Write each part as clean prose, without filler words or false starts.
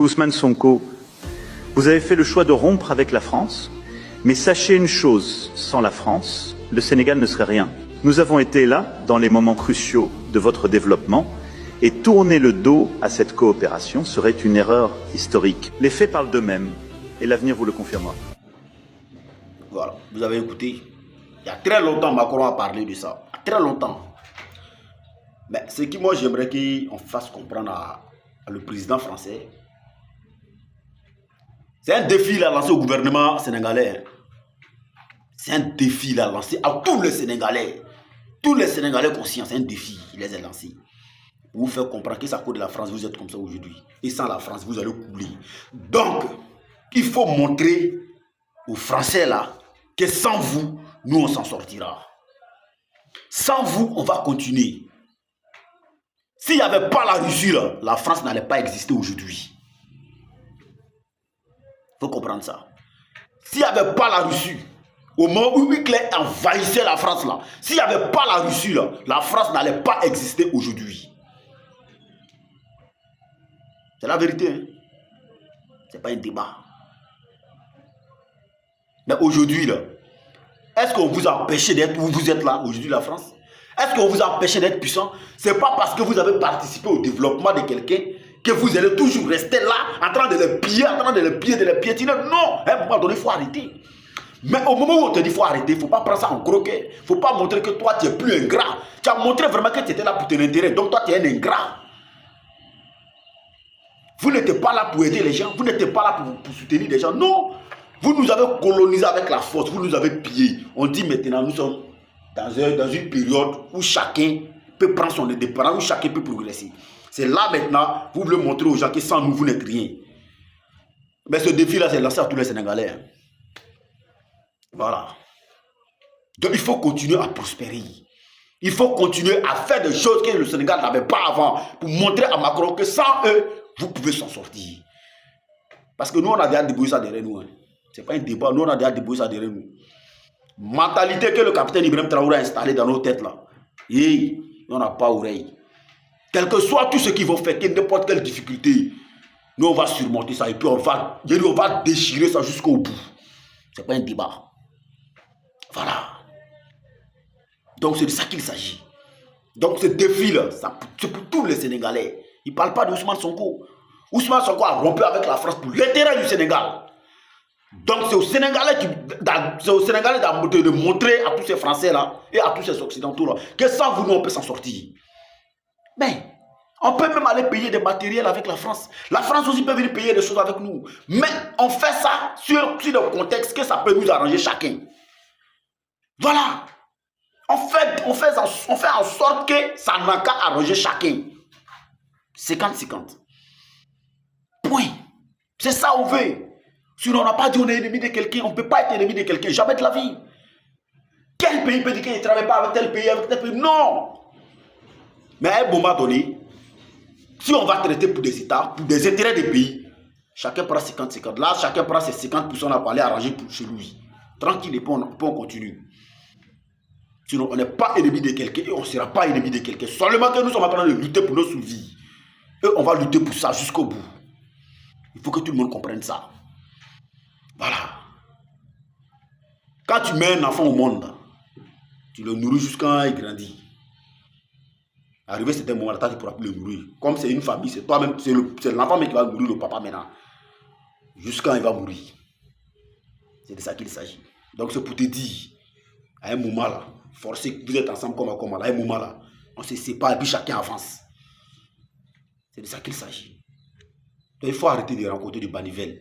Ousmane Sonko, vous avez fait le choix de rompre avec la France, mais sachez une chose, sans la France, le Sénégal ne serait rien. Nous avons été là dans les moments cruciaux de votre développement et tourner le dos à cette coopération serait une erreur historique. Les faits parlent d'eux-mêmes et l'avenir vous le confirmera. Voilà, vous avez écouté. Il y a très longtemps, Macron a parlé de ça. Il y a très longtemps. Mais ce que moi j'aimerais qu'on fasse comprendre à le président français, c'est un défi qu'il a lancé au gouvernement sénégalais. C'est un défi qu'il a lancé à tous les Sénégalais. Tous les Sénégalais conscients, c'est un défi qu'il les a lancé. Pour vous faire comprendre que c'est à cause de la France, vous êtes comme ça aujourd'hui. Et sans la France, vous allez couler. Donc, il faut montrer aux Français là que sans vous, nous on s'en sortira. Sans vous, on va continuer. S'il n'y avait pas la Russie là, la France n'allait pas exister aujourd'hui. Il faut comprendre ça. S'il n'y avait pas la Russie, au moment où Hitler envahissait la France là, s'il n'y avait pas la Russie là, la France n'allait pas exister aujourd'hui. C'est la vérité. Hein? Ce n'est pas un débat. Mais aujourd'hui là, est-ce qu'on vous a empêché d'être où vous êtes là aujourd'hui, la France? Est-ce qu'on vous a empêché d'être puissant? Ce n'est pas parce que vous avez participé au développement de quelqu'un que vous allez toujours rester là en train de les piller, en train de les piller, de les piétiner. Non, à un moment donné, il faut arrêter. Mais au moment où on te dit qu'il faut arrêter, il ne faut pas prendre ça en croquet. Il ne faut pas montrer que toi, tu es plus ingrat. Tu as montré vraiment que tu étais là pour ton intérêt. Donc toi, tu es un ingrat. Vous n'étiez pas là pour aider les gens. Vous n'étiez pas là pour soutenir les gens. Non. Vous nous avez colonisé avec la force. Vous nous avez pillés. On dit maintenant, nous sommes dans une période où chacun peut prendre son indépendance, où chacun peut progresser. C'est là maintenant, vous voulez montrer aux gens que sans nous, vous n'êtes rien. Mais ce défi-là, c'est lancé à tous les Sénégalais. Hein. Voilà. Donc il faut continuer à prospérer. Il faut continuer à faire des choses que le Sénégal n'avait pas avant, pour montrer à Macron que sans eux, vous pouvez s'en sortir. Parce que nous, on a déjà débrouillé ça derrière nous. Hein. Ce n'est pas un débat, nous, on a déjà débrouillé ça derrière nous. Mentalité que le capitaine Ibrahim Traoré a installée dans nos têtes là. Et on n'a pas oreille. Quel que soit tout ce qu'ils vont faire, n'importe quelle difficulté, nous on va surmonter ça et puis on va déchirer ça jusqu'au bout. Ce n'est pas un débat. Voilà. Donc c'est de ça qu'il s'agit. Donc ce défi-là, c'est pour tous les Sénégalais. Il ne parle pas d'Ousmane Sonko. Ousmane Sonko a rompu avec la France pour l'intérêt du Sénégal. Donc c'est aux Sénégalais de montrer à tous ces Français-là et à tous ces Occidentaux-là que sans vous, nous, on peut s'en sortir. Mais on peut même aller payer des matériels avec la France. La France aussi peut venir payer des choses avec nous. Mais on fait ça sur le contexte que ça peut nous arranger chacun. Voilà. On fait en sorte que ça n'a qu'à arranger chacun. 50-50. Point. C'est ça on veut. Sinon on n'a pas dit on est ennemi de quelqu'un. On ne peut pas être ennemi de quelqu'un. Jamais de la vie. Quel pays peut dire qu'il ne travaille pas avec tel pays, avec tel pays? Non. Mais à un moment donné, si on va traiter pour des États, pour des intérêts des pays, chacun prend 50-50. Là, chacun prend ses 50% là pour aller arranger chez lui. Tranquille, et puis on continue. Sinon, on n'est pas ennemi de quelqu'un et on ne sera pas ennemi de quelqu'un. Seulement que nous sommes en train de lutter pour nos survies. Et on va lutter pour ça jusqu'au bout. Il faut que tout le monde comprenne ça. Voilà. Quand tu mets un enfant au monde, tu le nourris jusqu'à il grandit. Arrivé cet moment-là, tu ne pourras plus le nourrir. Comme c'est une famille, c'est toi-même, c'est l'enfant qui va nourrir le papa maintenant. Jusqu'à il va mourir. C'est de ça qu'il s'agit. Donc c'est pour te dire, à un moment là, forcé que vous êtes ensemble comme à un moment là, on se sépare et puis chacun avance. C'est de ça qu'il s'agit. Donc il faut arrêter de rencontrer du Banivelle.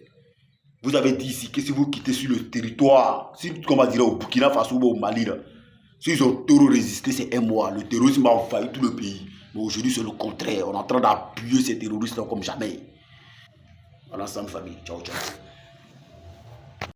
Vous avez dit ici que si vous quittez sur le territoire, si, comme on dirait au Burkina Faso ou au Mali, s'ils ont trop résisté, c'est un mois. Le terrorisme a envahi tout le pays. Mais aujourd'hui, c'est le contraire. On est en train d'appuyer ces terroristes comme jamais. On est ensemble, famille. Ciao, ciao.